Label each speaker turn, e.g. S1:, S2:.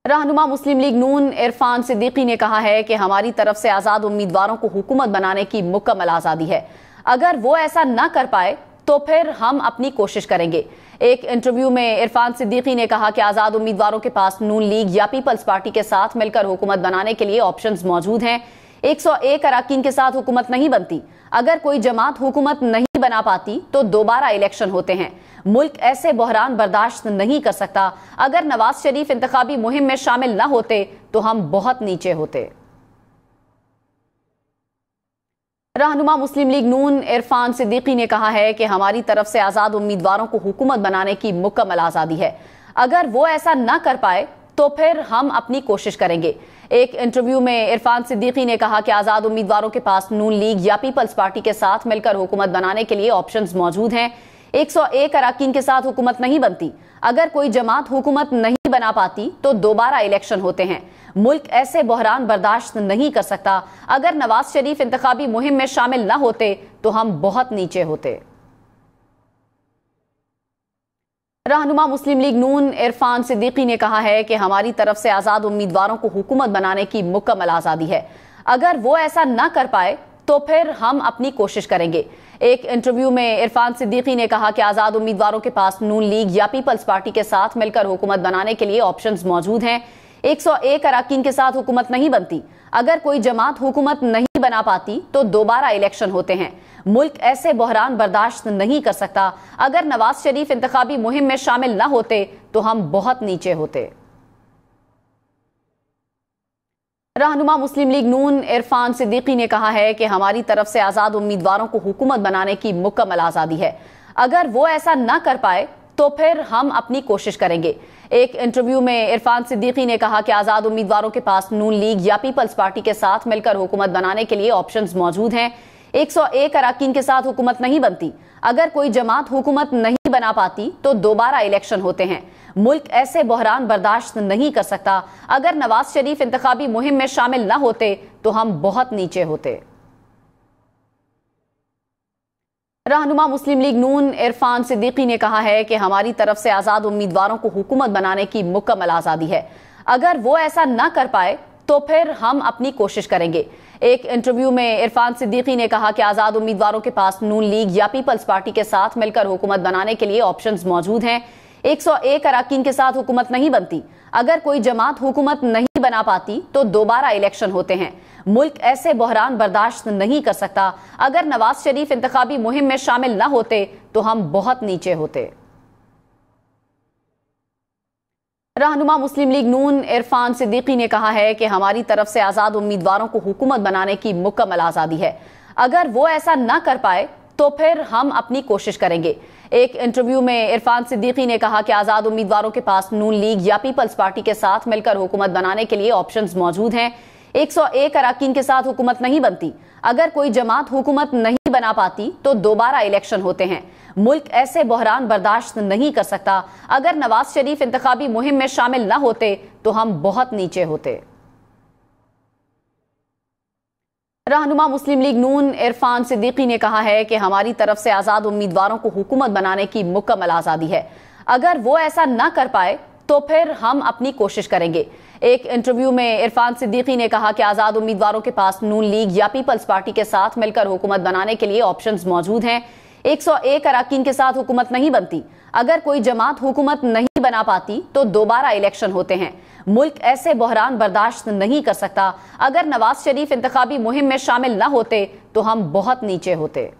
S1: रहनुमा मुस्लिम लीग नून इरफान सिद्दीकी ने कहा है कि हमारी तरफ से आजाद उम्मीदवारों को हुकूमत बनाने की मुकम्मल आजादी है। अगर वो ऐसा न कर पाए तो फिर हम अपनी कोशिश करेंगे। एक इंटरव्यू में इरफान सिद्दीकी ने कहा कि आजाद उम्मीदवारों के पास नून लीग या पीपल्स पार्टी के साथ मिलकर हुकूमत बनाने के लिए ऑप्शंस मौजूद हैं। 101 अरकान के साथ हुकूमत नहीं बनती। अगर कोई जमात हुकूमत नहीं बना पाती तो दोबारा इलेक्शन होते हैं। मुल्क ऐसे बहरान बर्दाश्त नहीं कर सकता। अगर नवाज शरीफ इंतखाबी मुहिम में शामिल न होते तो हम बहुत नीचे होते। रहनुमा मुस्लिम लीग नून इरफान सिद्दीकी ने कहा है कि हमारी तरफ से आजाद उम्मीदवारों को हुकूमत बनाने की मुकम्मल आजादी है। अगर वो ऐसा न कर पाए तो फिर हम अपनी कोशिश करेंगे। एक इंटरव्यू में इरफान सिद्दीकी ने कहा कि आजाद उम्मीदवारों के पास नून लीग या पीपल्स पार्टी के साथ मिलकर हुकूमत बनाने के लिए ऑप्शंस मौजूद हैं। 101 अरकान के साथ हुकूमत नहीं बनती। अगर कोई जमात हुकूमत नहीं बना पाती तो दोबारा इलेक्शन होते हैं। मुल्क ऐसे बहरान बर्दाश्त नहीं कर सकता। अगर नवाज शरीफ इंतखाबी मुहिम में शामिल न होते तो हम बहुत नीचे होते। रहनुमा मुस्लिम लीग नून इरफान सिद्दीकी ने कहा है कि हमारी तरफ से आजाद उम्मीदवारों को हुकूमत बनाने की मुकम्मल आजादी है। अगर वो ऐसा न कर पाए तो फिर हम अपनी कोशिश करेंगे। एक इंटरव्यू में इरफान सिद्दीकी ने कहा कि आजाद उम्मीदवारों के पास नून लीग या पीपल्स पार्टी के साथ मिलकर हुकूमत बनाने के लिए ऑप्शंस मौजूद हैं। 101 अरकान के साथ हुकूमत नहीं बनती। अगर कोई जमात हुकूमत नहीं बना पाती तो दोबारा इलेक्शन होते हैं। मुल्क ऐसे बहरान बर्दाश्त नहीं कर सकता। अगर नवाज शरीफ इंतखाबी मुहिम में शामिल न होते तो हम बहुत नीचे होते। रहनुमा मुस्लिम लीग नून इरफान सिद्दीकी ने कहा है कि हमारी तरफ से आजाद उम्मीदवारों को हुकूमत बनाने की मुकम्मल आजादी है। अगर वो ऐसा न कर पाए तो फिर हम अपनी कोशिश करेंगे। एक इंटरव्यू में इरफान सिद्दीकी ने कहा कि आजाद उम्मीदवारों के पास नून लीग या पीपल्स पार्टी के साथ मिलकर हुकूमत बनाने के लिए ऑप्शंस मौजूद हैं। 101 अरकान के साथ हुकूमत नहीं बनती। अगर कोई जमात हुकूमत नहीं बना पाती तो दोबारा इलेक्शन होते हैं। मुल्क ऐसे बहरान बर्दाश्त नहीं कर सकता। अगर नवाज शरीफ इंतखाबी मुहिम में शामिल न होते तो हम बहुत नीचे होते। रहनुमा मुस्लिम लीग नून इरफान सिद्दीकी ने कहा है कि हमारी तरफ से आजाद उम्मीदवारों को हुकूमत बनाने की मुकम्मल आजादी है। अगर वो ऐसा न कर पाए तो फिर हम अपनी कोशिश करेंगे। एक इंटरव्यू में इरफान सिद्दीकी ने कहा कि आजाद उम्मीदवारों के पास नून लीग या पीपल्स पार्टी के साथ मिलकर हुकूमत बनाने के लिए ऑप्शंस मौजूद हैं। 101 अरकान के साथ हुकूमत नहीं बनती। अगर कोई जमात हुकूमत नहीं बना पाती तो दोबारा इलेक्शन होते हैं। मुल्क ऐसे बहरान बर्दाश्त नहीं कर सकता। अगर नवाज शरीफ इंतखाबी मुहिम में शामिल न होते तो हम बहुत नीचे होते। रहनुमा मुस्लिम लीग नून इरफान सिद्दीकी ने कहा है कि हमारी तरफ से आजाद उम्मीदवारों को हुकूमत बनाने की मुकम्मल आजादी है। अगर वो ऐसा न कर पाए तो फिर हम अपनी कोशिश करेंगे। एक इंटरव्यू में इरफान सिद्दीकी ने कहा कि आजाद उम्मीदवारों के पास नून लीग या पीपल्स पार्टी के साथ मिलकर हुकूमत बनाने के लिए ऑप्शंस मौजूद हैं। 101 अरकान के साथ हुकूमत नहीं बनती। अगर कोई जमात हुकूमत नहीं बना पाती तो दोबारा इलेक्शन होते हैं। मुल्क ऐसे बहरान बर्दाश्त नहीं कर सकता। अगर नवाज शरीफ इंतखाबी मुहिम में शामिल न होते तो हम बहुत नीचे होते। रहनुमा मुस्लिम लीग नून इरफान सिद्दीकी ने कहा है कि हमारी तरफ से आजाद उम्मीदवारों को हुकूमत बनाने की मुकम्मल आजादी है। अगर वो ऐसा न कर पाए तो फिर हम अपनी कोशिश करेंगे। एक इंटरव्यू में इरफान सिद्दीकी ने कहा कि आजाद उम्मीदवारों के पास नून लीग या पीपल्स पार्टी के साथ मिलकर हुकूमत बनाने के लिए ऑप्शंस मौजूद हैं। 101 अरकान के साथ हुकूमत नहीं बनती। अगर कोई जमात हुकूमत नहीं बना पाती तो दोबारा इलेक्शन होते हैं। मुल्क ऐसे बहरान बर्दाश्त नहीं कर सकता। अगर नवाज शरीफ इंतखाबी मुहिम में शामिल न होते तो हम बहुत नीचे होते।